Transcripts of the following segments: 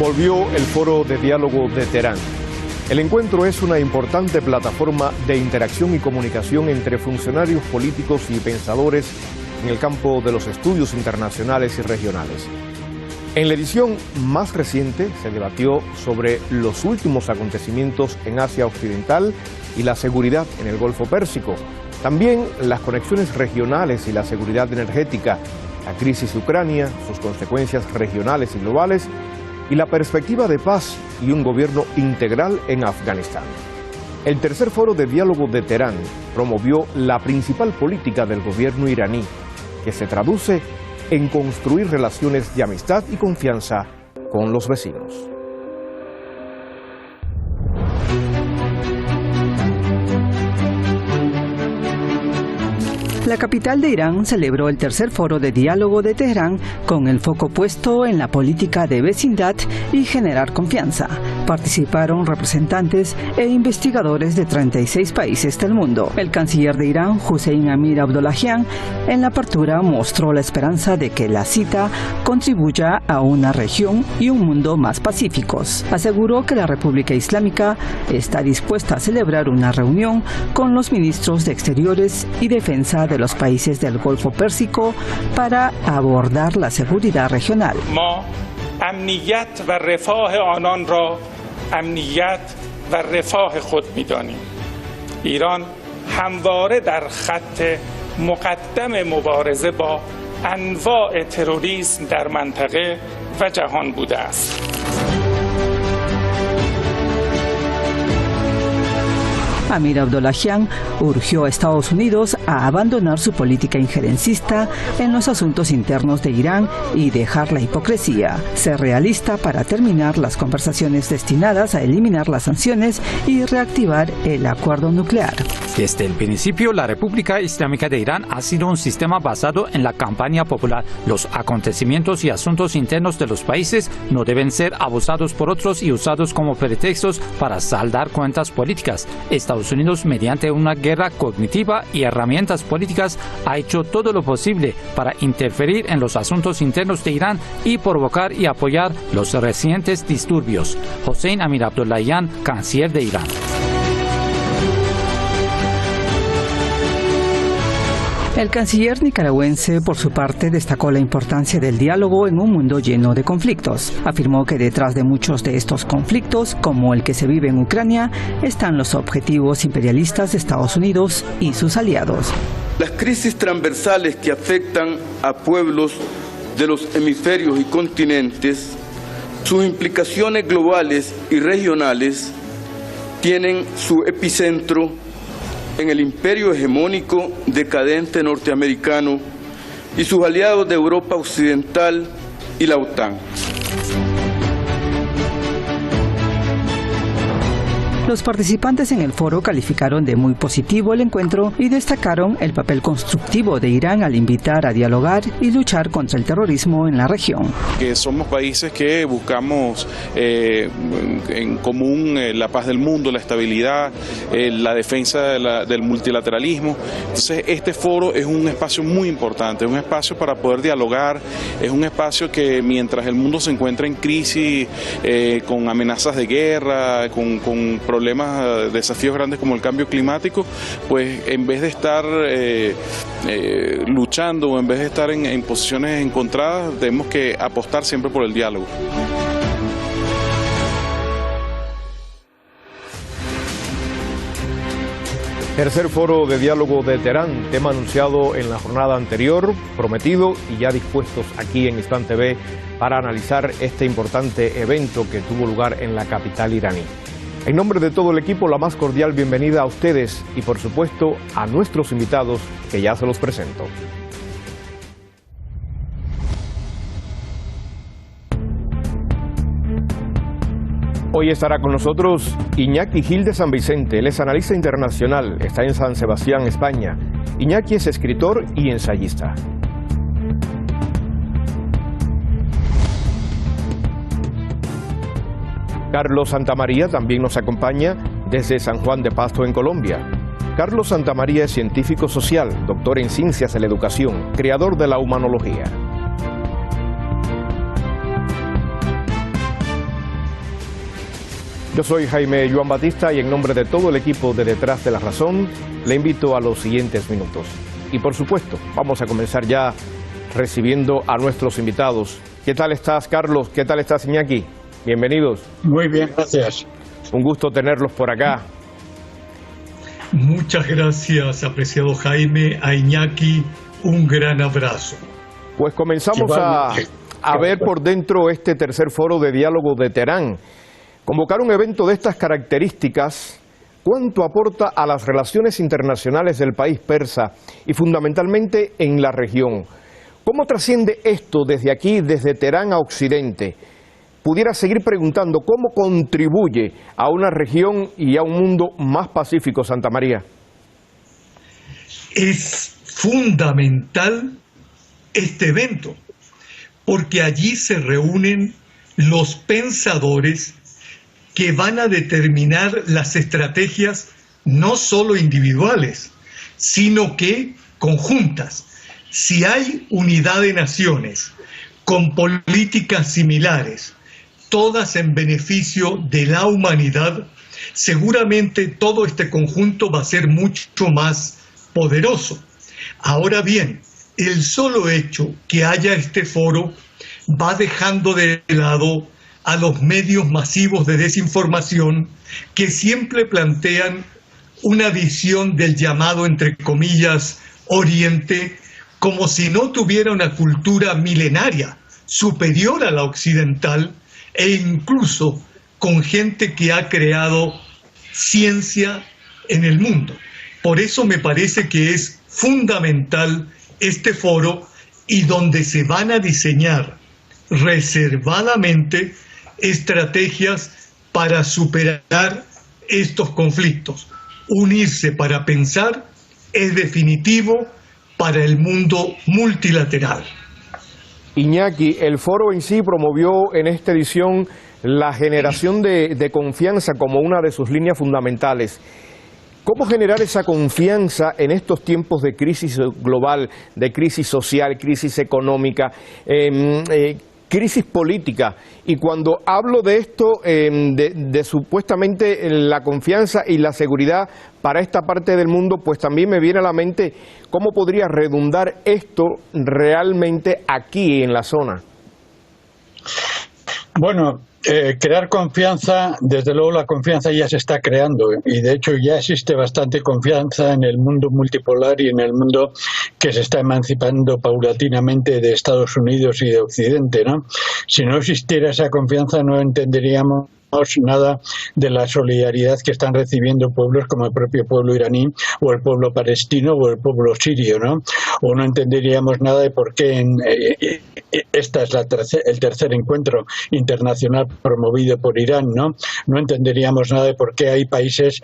volvió el Foro de Diálogo de Teherán. El encuentro es una importante plataforma de interacción y comunicación entre funcionarios políticos y pensadores en el campo de los estudios internacionales y regionales. En la edición más reciente se debatió sobre los últimos acontecimientos en Asia Occidental y la seguridad en el Golfo Pérsico. También las conexiones regionales y la seguridad energética, la crisis de Ucrania, sus consecuencias regionales y globales, y la perspectiva de paz y un gobierno integral en Afganistán. El tercer foro de diálogo de Teherán promovió la principal política del gobierno iraní, que se traduce en construir relaciones de amistad y confianza con los vecinos. La capital de Irán celebró el tercer foro de diálogo de Teherán con el foco puesto en la política de vecindad y generar confianza. Participaron representantes e investigadores de 36 países del mundo. El canciller de Irán, Hossein Amir-Abdollahian, en la apertura mostró la esperanza de que la cita contribuya a una región y un mundo más pacíficos. Aseguró que la República Islámica está dispuesta a celebrar una reunión con los ministros de Exteriores y Defensa de los países del Golfo Pérsico para abordar la seguridad regional. ما امنیت و رفاه آنان را امنیت و رفاه خود می‌دانیم. ایران همواره در خط مقدم مبارزه با انواع تروریسم در منطقه و جهان بوده است. Amir-Abdollahian urgió a Estados Unidos a abandonar su política injerencista en los asuntos internos de Irán y dejar la hipocresía, ser realista para terminar las conversaciones destinadas a eliminar las sanciones y reactivar el acuerdo nuclear. Desde el principio, la República Islámica de Irán ha sido un sistema basado en la campaña popular. Los acontecimientos y asuntos internos de los países no deben ser abusados por otros y usados como pretextos para saldar cuentas políticas. Estados Unidos, mediante una guerra cognitiva y herramientas políticas, ha hecho todo lo posible para interferir en los asuntos internos de Irán y provocar y apoyar los recientes disturbios. Hossein Amir-Abdollahian, canciller de Irán. El canciller nicaragüense, por su parte, destacó la importancia del diálogo en un mundo lleno de conflictos. Afirmó que detrás de muchos de estos conflictos, como el que se vive en Ucrania, están los objetivos imperialistas de Estados Unidos y sus aliados. Las crisis transversales que afectan a pueblos de los hemisferios y continentes, sus implicaciones globales y regionales, tienen su epicentro en el imperio hegemónico decadente norteamericano y sus aliados de Europa Occidental y la OTAN. Los participantes en el foro calificaron de muy positivo el encuentro y destacaron el papel constructivo de Irán al invitar a dialogar y luchar contra el terrorismo en la región. Que somos países que buscamos en común la paz del mundo, la estabilidad, la defensa del multilateralismo. Entonces este foro es un espacio muy importante, es un espacio para poder dialogar, es un espacio que mientras el mundo se encuentra en crisis, con amenazas de guerra, con problemas, desafíos grandes como el cambio climático, pues en vez de estar luchando o en vez de estar en posiciones encontradas, tenemos que apostar siempre por el diálogo. Tercer foro de diálogo de Teherán, tema anunciado en la jornada anterior, prometido y ya dispuestos aquí en Hispan TV para analizar este importante evento que tuvo lugar en la capital iraní. En nombre de todo el equipo, la más cordial bienvenida a ustedes y, por supuesto, a nuestros invitados, que ya se los presento. Hoy estará con nosotros Iñaki Gil de San Vicente. Él es analista internacional, está en San Sebastián, España. Iñaki es escritor y ensayista. Carlos Santamaría también nos acompaña desde San Juan de Pasto, en Colombia. Carlos Santamaría es científico social, doctor en ciencias de la educación, creador de la humanología. Yo soy Jaime Joan Batista y en nombre de todo el equipo de Detrás de la Razón le invito a los siguientes minutos. Y por supuesto, vamos a comenzar ya recibiendo a nuestros invitados. ¿Qué tal estás, Carlos? ¿Qué tal estás, Iñaki? Bienvenidos. Muy bien, gracias. Un gusto tenerlos por acá. Muchas gracias, apreciado Jaime. A Iñaki, un gran abrazo. Pues comenzamos a ver por dentro este tercer foro de diálogo de Teherán. Convocar un evento de estas características, ¿cuánto aporta a las relaciones internacionales del país persa y fundamentalmente en la región? ¿Cómo trasciende esto desde aquí, desde Teherán a Occidente? Pudiera seguir preguntando cómo contribuye a una región y a un mundo más pacífico, Santa María. Es fundamental este evento, porque allí se reúnen los pensadores que van a determinar las estrategias no solo individuales, sino que conjuntas. Si hay unidad de naciones con políticas similares, todas en beneficio de la humanidad, seguramente todo este conjunto va a ser mucho más poderoso. Ahora bien, el solo hecho que haya este foro va dejando de lado a los medios masivos de desinformación que siempre plantean una visión del llamado, entre comillas, Oriente, como si no tuviera una cultura milenaria superior a la occidental e incluso con gente que ha creado ciencia en el mundo. Por eso me parece que es fundamental este foro y donde se van a diseñar reservadamente estrategias para superar estos conflictos. Unirse para pensar es definitivo para el mundo multilateral. Iñaki, el foro en sí promovió en esta edición la generación de confianza como una de sus líneas fundamentales. ¿Cómo generar esa confianza en estos tiempos de crisis global, de crisis social, crisis económica, crisis política? Y cuando hablo de esto, de supuestamente la confianza y la seguridad para esta parte del mundo, pues también me viene a la mente cómo podría redundar esto realmente aquí en la zona. Bueno, crear confianza, desde luego la confianza ya se está creando y de hecho ya existe bastante confianza en el mundo multipolar y en el mundo que se está emancipando paulatinamente de Estados Unidos y de Occidente, ¿no? Si no existiera esa confianza no entenderíamos nada de la solidaridad que están recibiendo pueblos como el propio pueblo iraní o el pueblo palestino o el pueblo sirio, ¿no? O no entenderíamos nada de por qué esta es el tercer encuentro internacional promovido por Irán, ¿no? No entenderíamos nada de por qué hay países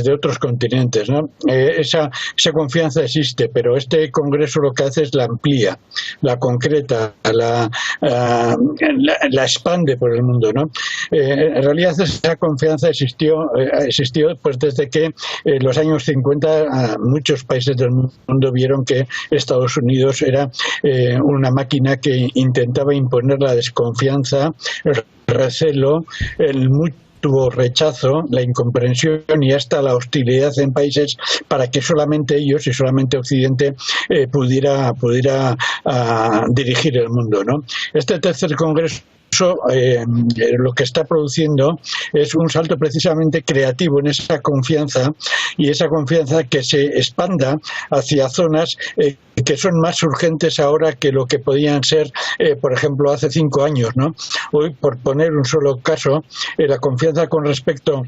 de otros continentes, ¿no? Esa confianza existe, pero este congreso lo que hace es la amplía, la concreta, la expande por el mundo, ¿no? En realidad esa confianza existió pues desde que en los años 50 muchos países del mundo vieron que Estados Unidos era una máquina que intentaba imponer la desconfianza, el recelo, el mutuo rechazo, la incomprensión y hasta la hostilidad en países para que solamente ellos y solamente Occidente pudiera dirigir el mundo, ¿no? Este tercer congreso lo que está produciendo es un salto precisamente creativo en esa confianza y esa confianza que se expanda hacia zonas que son más urgentes ahora que lo que podían ser, por ejemplo, hace 5 años, ¿no? Hoy, por poner un solo caso, la confianza con respecto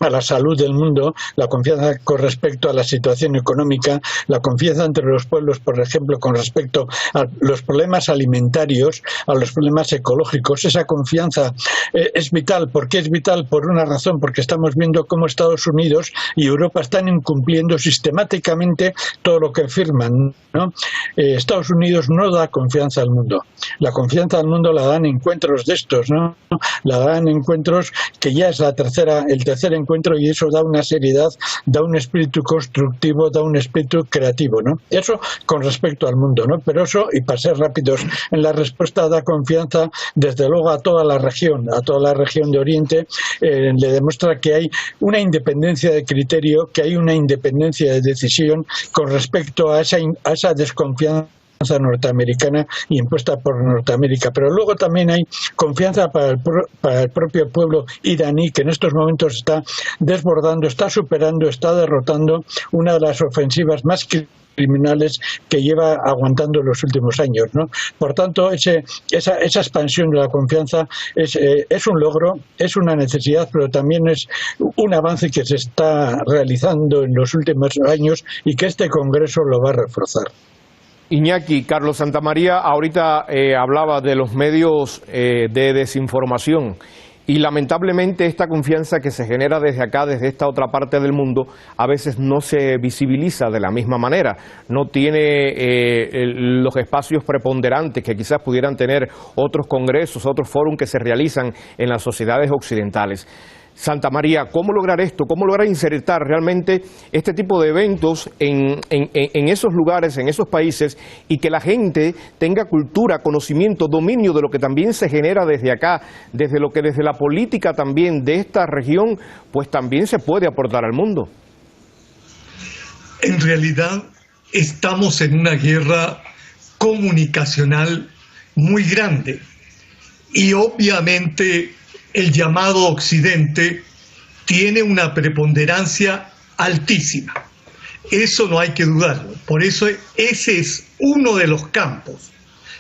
a la salud del mundo, la confianza con respecto a la situación económica, la confianza entre los pueblos, por ejemplo, con respecto a los problemas alimentarios, a los problemas ecológicos. Esa confianza es vital. ¿Por qué es vital? Por una razón, porque estamos viendo cómo Estados Unidos y Europa están incumpliendo sistemáticamente todo lo que firman, ¿no? Estados Unidos no da confianza al mundo. La confianza al mundo la dan encuentros de estos, ¿no? La dan encuentros que ya es el tercer encuentro encuentro, y eso da una seriedad, da un espíritu constructivo, da un espíritu creativo, ¿no? Eso con respecto al mundo, ¿no? Pero eso, y para ser rápidos en la respuesta, da confianza desde luego a toda la región de Oriente, le demuestra que hay una independencia de criterio, que hay una independencia de decisión con respecto a esa desconfianza norteamericana impuesta por Norteamérica. Pero luego también hay confianza para el propio pueblo iraní, que en estos momentos está desbordando, está superando, está derrotando una de las ofensivas más criminales que lleva aguantando en los últimos años, ¿no? Por tanto, esa expansión de la confianza es un logro, es una necesidad, pero también es un avance que se está realizando en los últimos años y que este Congreso lo va a reforzar. Iñaki, Carlos Santamaría ahorita hablaba de los medios de desinformación y lamentablemente esta confianza que se genera desde acá, desde esta otra parte del mundo, a veces no se visibiliza de la misma manera, no tiene los espacios preponderantes que quizás pudieran tener otros congresos, otros foros que se realizan en las sociedades occidentales. Santamaría, ¿cómo lograr esto? ¿Cómo lograr insertar realmente este tipo de eventos en esos lugares, en esos países, y que la gente tenga cultura, conocimiento, dominio de lo que también se genera desde acá, desde lo que desde la política también de esta región, pues también se puede aportar al mundo? En realidad estamos en una guerra comunicacional muy grande y obviamente el llamado Occidente tiene una preponderancia altísima. Eso no hay que dudarlo. Por eso ese es uno de los campos,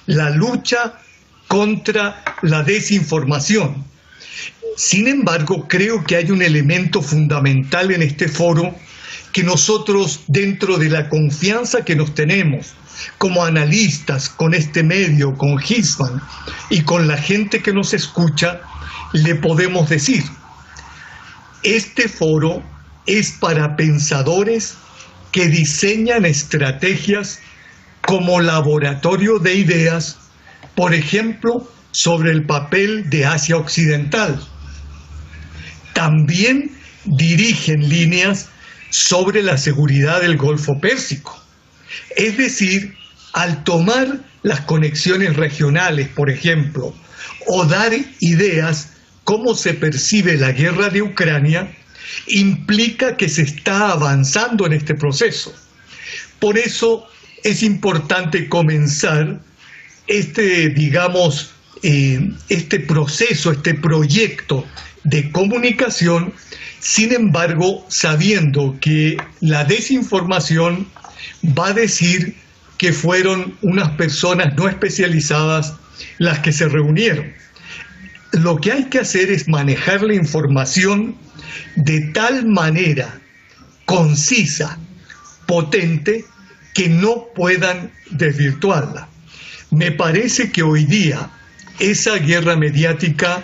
la lucha contra la desinformación. Sin embargo, creo que hay un elemento fundamental en este foro que nosotros, dentro de la confianza que nos tenemos como analistas con este medio, con Hizman y con la gente que nos escucha, le podemos decir: este foro es para pensadores que diseñan estrategias como laboratorio de ideas, por ejemplo, sobre el papel de Asia Occidental. También dirigen líneas sobre la seguridad del Golfo Pérsico. Es decir, al tomar las conexiones regionales, por ejemplo, o dar ideas cómo se percibe la guerra de Ucrania, implica que se está avanzando en este proceso. Por eso es importante comenzar este proceso, este proyecto de comunicación, sin embargo, sabiendo que la desinformación va a decir que fueron unas personas no especializadas las que se reunieron. Lo que hay que hacer es manejar la información de tal manera concisa, potente, que no puedan desvirtuarla. Me parece que hoy día esa guerra mediática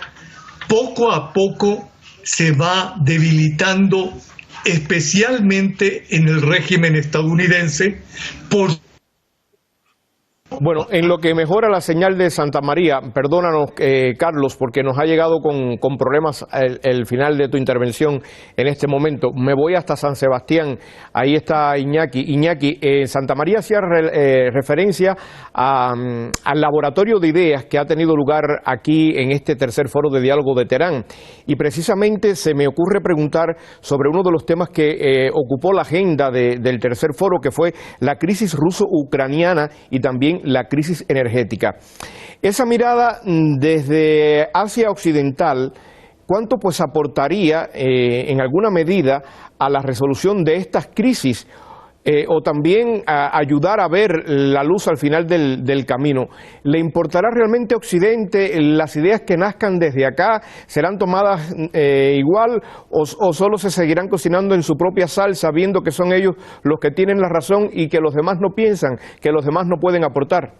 poco a poco se va debilitando, especialmente en el régimen estadounidense, por... Bueno, en lo que mejora la señal de Santamaría, perdónanos, Carlos, porque nos ha llegado con problemas el final de tu intervención en este momento. Me voy hasta San Sebastián, ahí está Iñaki. Iñaki, Santamaría hacía referencia al laboratorio de ideas que ha tenido lugar aquí en este tercer foro de diálogo de Teherán. Y precisamente se me ocurre preguntar sobre uno de los temas que ocupó la agenda del tercer foro, que fue la crisis ruso-ucraniana y también la crisis energética. Esa mirada desde Asia Occidental, ¿cuánto pues aportaría en alguna medida a la resolución de estas crisis? O también a ayudar a ver la luz al final del camino. ¿Le importará realmente a Occidente las ideas que nazcan desde acá? ¿Serán tomadas igual o solo se seguirán cocinando en su propia sal, sabiendo que son ellos los que tienen la razón y que los demás no piensan, que los demás no pueden aportar?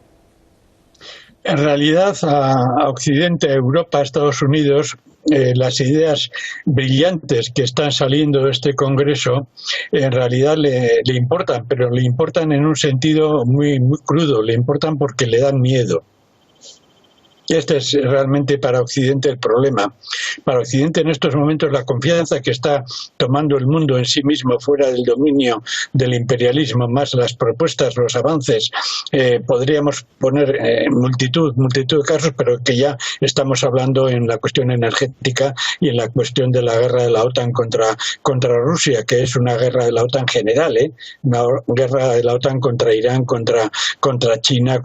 En realidad, a Occidente, a Europa, a Estados Unidos, las ideas brillantes que están saliendo de este Congreso, en realidad le importan, pero le importan en un sentido muy, muy crudo, le importan porque le dan miedo. Este es realmente para Occidente el problema. Para Occidente en estos momentos la confianza que está tomando el mundo en sí mismo fuera del dominio del imperialismo, más las propuestas, los avances, podríamos poner multitud de casos, pero que ya estamos hablando en la cuestión energética y en la cuestión de la guerra de la OTAN contra Rusia, que es una guerra de la OTAN general, una guerra de la OTAN contra Irán, contra China,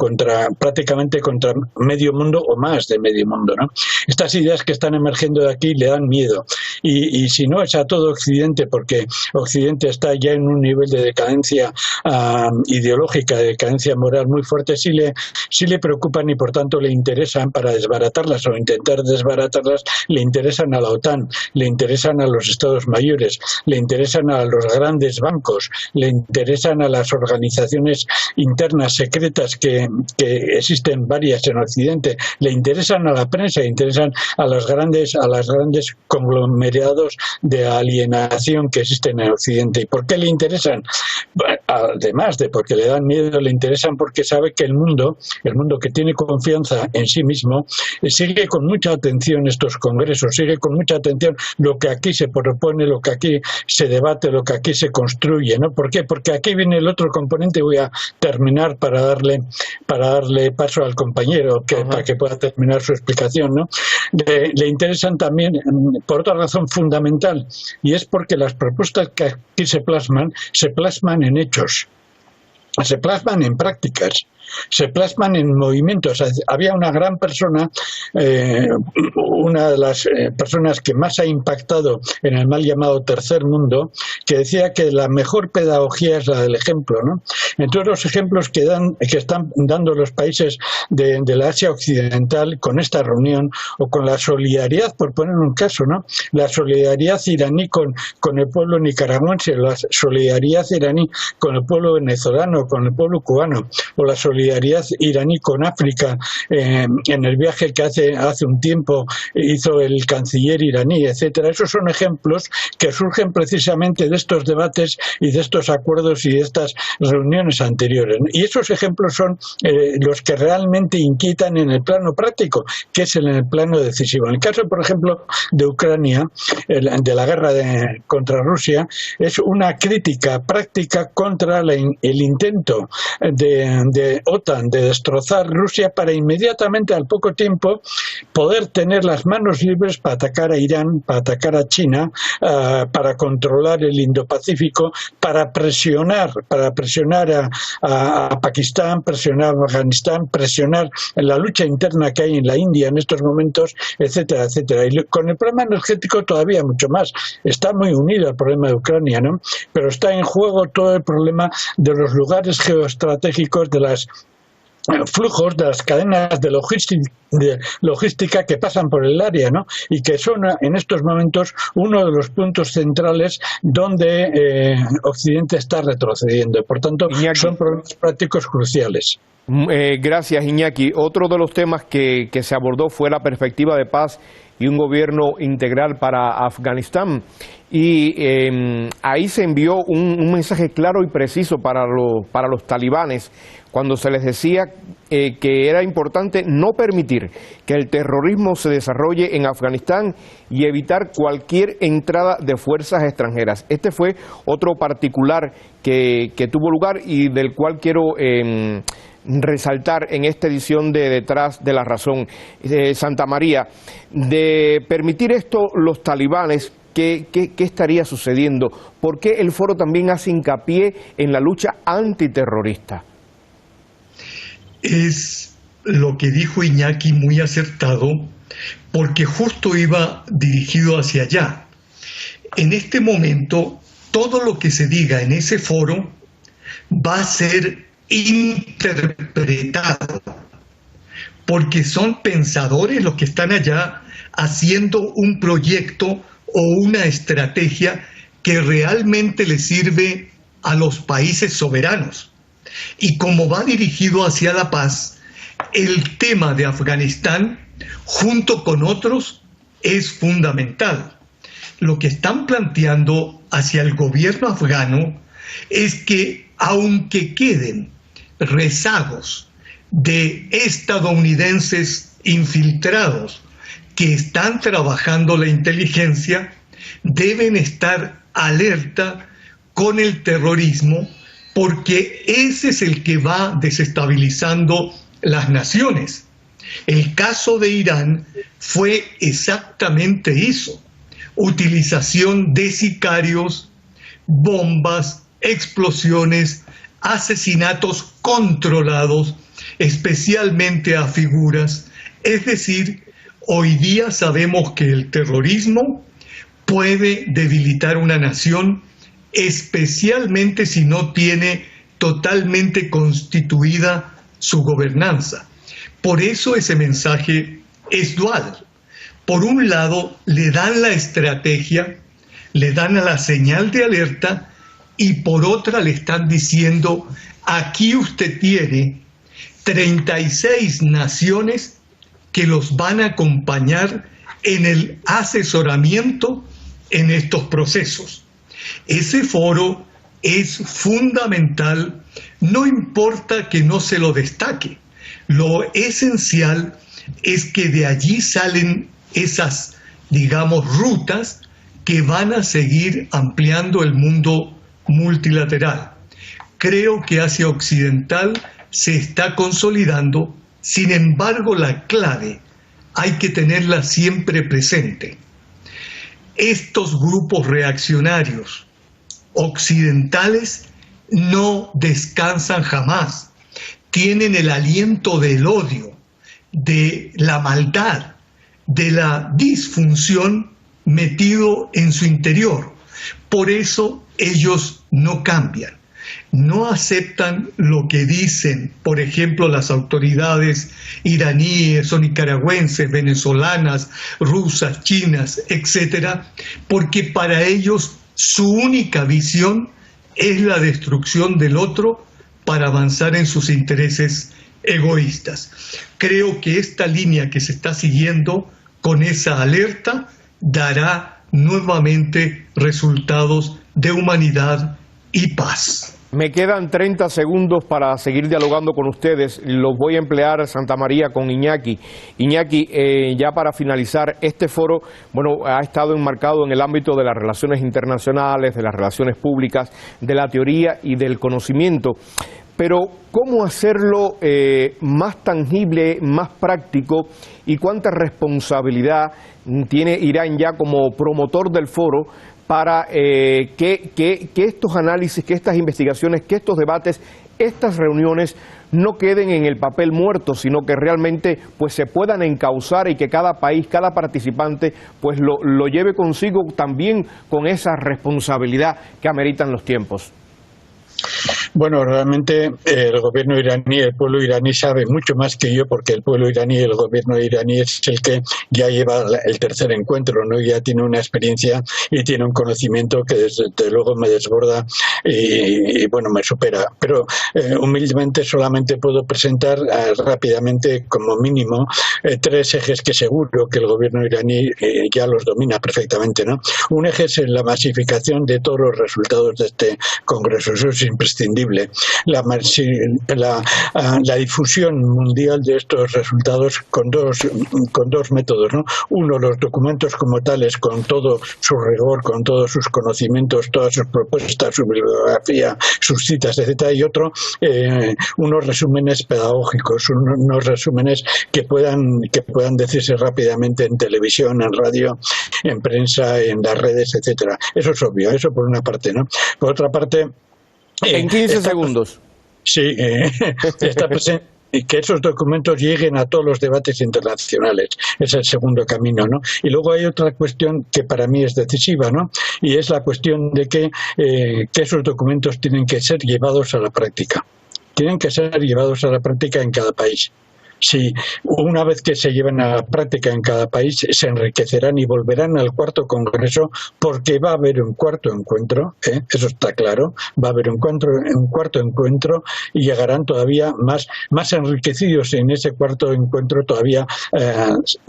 prácticamente contra medio mundo o más de medio mundo, ¿no? Estas ideas que están emergiendo de aquí le dan miedo y si no es a todo Occidente, porque Occidente está ya en un nivel de decadencia ideológica, de decadencia moral muy fuerte, sí le preocupan y por tanto le interesan para desbaratarlas o intentar desbaratarlas, le interesan a la OTAN, le interesan a los Estados mayores, le interesan a los grandes bancos, le interesan a las organizaciones internas secretas que existen varias en Occidente, le interesan a la prensa, le interesan a los grandes conglomerados de alienación que existen en Occidente. ¿Y por qué le interesan? Además de porque le dan miedo, le interesan porque sabe que el mundo que tiene confianza en sí mismo, sigue con mucha atención estos congresos, sigue con mucha atención lo que aquí se propone, lo que aquí se debate, lo que aquí se construye, ¿no? ¿Por qué? Porque aquí viene el otro componente. Voy a terminar para darle paso al compañero para que pueda terminar su explicación, ¿no? Le interesan también por otra razón fundamental, y es porque las propuestas que aquí se plasman en hechos, se plasman en prácticas, se plasman en movimientos. Había una gran persona, una de las personas que más ha impactado en el mal llamado tercer mundo, que decía que la mejor pedagogía es la del ejemplo, ¿no? Entonces los ejemplos que están dando los países de la Asia Occidental con esta reunión, o con la solidaridad, por poner un caso, ¿no? La solidaridad iraní con el pueblo nicaragüense, la solidaridad iraní con el pueblo venezolano, con el pueblo cubano, o la solidaridad iraní con África, en el viaje que hace un tiempo hizo el canciller iraní, etcétera. Esos son ejemplos que surgen precisamente de estos debates y de estos acuerdos y de estas reuniones anteriores. Y esos ejemplos son los que realmente inquietan en el plano práctico, que es en el plano decisivo. En el caso, por ejemplo, de Ucrania, de la guerra contra Rusia, es una crítica práctica contra el intento de OTAN de destrozar Rusia para inmediatamente, al poco tiempo, poder tener las manos libres para atacar a Irán, para atacar a China, para controlar el Indo-Pacífico, para presionar a Pakistán, presionar a Afganistán, presionar la lucha interna que hay en la India en estos momentos, etcétera, etcétera. Y con el problema energético todavía mucho más. Está muy unido al problema de Ucrania, ¿no? Pero está en juego todo el problema de los lugares geoestratégicos, de los flujos, de las cadenas de logística que pasan por el área, ¿no? Y que son en estos momentos uno de los puntos centrales donde Occidente está retrocediendo. Por tanto, Iñaki, son problemas prácticos cruciales. Gracias, Iñaki. Otro de los temas que se abordó fue la perspectiva de paz y un gobierno integral para Afganistán. Y ahí se envió un mensaje claro y preciso para los talibanes, cuando se les decía que era importante no permitir que el terrorismo se desarrolle en Afganistán y evitar cualquier entrada de fuerzas extranjeras. Este fue otro particular que tuvo lugar y del cual quiero resaltar en esta edición de Detrás de la Razón. Santa María, de permitir esto los talibanes, ¿qué estaría sucediendo? ¿Por qué el foro también hace hincapié en la lucha antiterrorista? Es lo que dijo Iñaki muy acertado, porque justo iba dirigido hacia allá. En este momento, todo lo que se diga en ese foro va a ser interpretado, porque son pensadores los que están allá haciendo un proyecto o una estrategia que realmente le sirve a los países soberanos. Y como va dirigido hacia la paz, el tema de Afganistán, junto con otros, es fundamental. Lo que están planteando hacia el gobierno afgano es que, aunque queden rezagos de estadounidenses infiltrados que están trabajando la inteligencia deben estar alerta con el terrorismo, porque ese es el que va desestabilizando las naciones. El caso de Irán fue exactamente eso: utilización de sicarios, bombas, explosiones, asesinatos controlados, especialmente a figuras. Es decir, hoy día sabemos que el terrorismo puede debilitar una nación, especialmente si no tiene totalmente constituida su gobernanza. Por eso ese mensaje es dual. Por un lado, le dan la estrategia, le dan a la señal de alerta, y por otra le están diciendo: aquí usted tiene 36 naciones que los van a acompañar en el asesoramiento en estos procesos. Ese foro es fundamental, no importa que no se lo destaque. Lo esencial es que de allí salen esas, digamos, rutas que van a seguir ampliando el mundo multilateral. Creo que Asia Occidental se está consolidando. Sin embargo, la clave hay que tenerla siempre presente. Estos grupos reaccionarios occidentales no descansan jamás. Tienen el aliento del odio, de la maldad, de la disfunción metido en su interior. Por eso ellos no cambian, no aceptan lo que dicen, por ejemplo, las autoridades iraníes o nicaragüenses, venezolanas, rusas, chinas, etcétera, porque para ellos su única visión es la destrucción del otro para avanzar en sus intereses egoístas. Creo que esta línea que se está siguiendo con esa alerta dará nuevamente resultados de humanidad y paz. Me quedan 30 segundos para seguir dialogando con ustedes. Los voy a emplear, Santa María, con Iñaki. Iñaki, ya para finalizar, este foro, bueno, ha estado enmarcado en el ámbito de las relaciones internacionales, de las relaciones públicas, de la teoría y del conocimiento. Pero, ¿cómo hacerlo más tangible, más práctico, y cuánta responsabilidad tiene Irán ya como promotor del foro para que estos análisis, que estas investigaciones, que estos debates, estas reuniones no queden en el papel muerto, sino que realmente pues se puedan encauzar y que cada país, cada participante pues lo lleve consigo también con esa responsabilidad que ameritan los tiempos? Bueno, realmente el gobierno iraní, el pueblo iraní sabe mucho más que yo, porque el pueblo iraní, el gobierno iraní es el que ya lleva el tercer encuentro, ¿no? Ya tiene una experiencia y tiene un conocimiento que desde luego me desborda y bueno, me supera. Pero humildemente solamente puedo presentar rápidamente, como mínimo, 3 ejes que seguro que el gobierno iraní ya los domina perfectamente, ¿no? Un eje es la masificación de todos los resultados de este congreso. Eso es imprescindible. La difusión mundial de estos resultados con dos métodos, ¿no? Uno, los documentos como tales, con todo su rigor, con todos sus conocimientos, todas sus propuestas, su bibliografía, sus citas, etcétera, y otro, unos resúmenes pedagógicos, unos resúmenes que puedan decirse rápidamente en televisión, en radio, en prensa, en las redes, etcétera. Eso es obvio, eso por una parte, ¿no? Por otra parte, en 15 segundos. Sí, está presente. Y que esos documentos lleguen a todos los debates internacionales. Es el segundo camino, ¿no? Y luego hay otra cuestión que para mí es decisiva, ¿no? Y es la cuestión de que esos documentos tienen que ser llevados a la práctica. Tienen que ser llevados a la práctica en cada país. Si una vez que se lleven a la práctica en cada país, se enriquecerán y volverán al cuarto congreso, porque va a haber un cuarto encuentro, eso está claro, va a haber un cuarto encuentro y llegarán todavía más enriquecidos en ese cuarto encuentro, todavía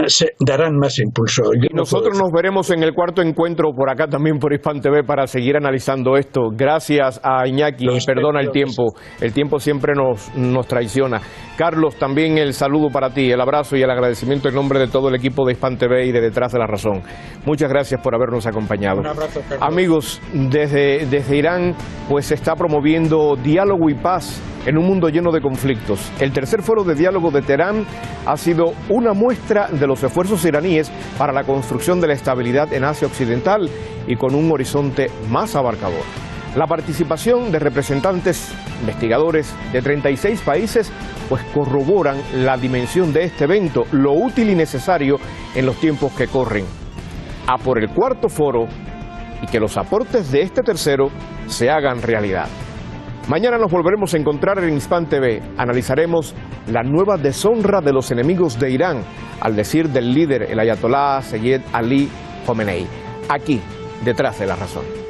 se darán más impulso. Y nosotros nos veremos en el cuarto encuentro por acá también por Hispan TV para seguir analizando esto. Gracias a Iñaki, y perdona el tiempo siempre nos traiciona. Carlos, también el saludo para ti, el abrazo y el agradecimiento en nombre de todo el equipo de Hispan TV y de Detrás de la Razón. Muchas gracias por habernos acompañado. Un abrazo, Carlos. Amigos, desde Irán pues se está promoviendo diálogo y paz en un mundo lleno de conflictos. El tercer foro de diálogo de Teherán ha sido una muestra de los esfuerzos iraníes para la construcción de la estabilidad en Asia Occidental y con un horizonte más abarcador. La participación de representantes investigadores de 36 países pues corroboran la dimensión de este evento, lo útil y necesario en los tiempos que corren. A por el cuarto foro y que los aportes de este tercero se hagan realidad. Mañana nos volveremos a encontrar en Hispan TV. Analizaremos la nueva deshonra de los enemigos de Irán, al decir del líder, el ayatolá Seyed Ali Khamenei. Aquí, Detrás de la Razón.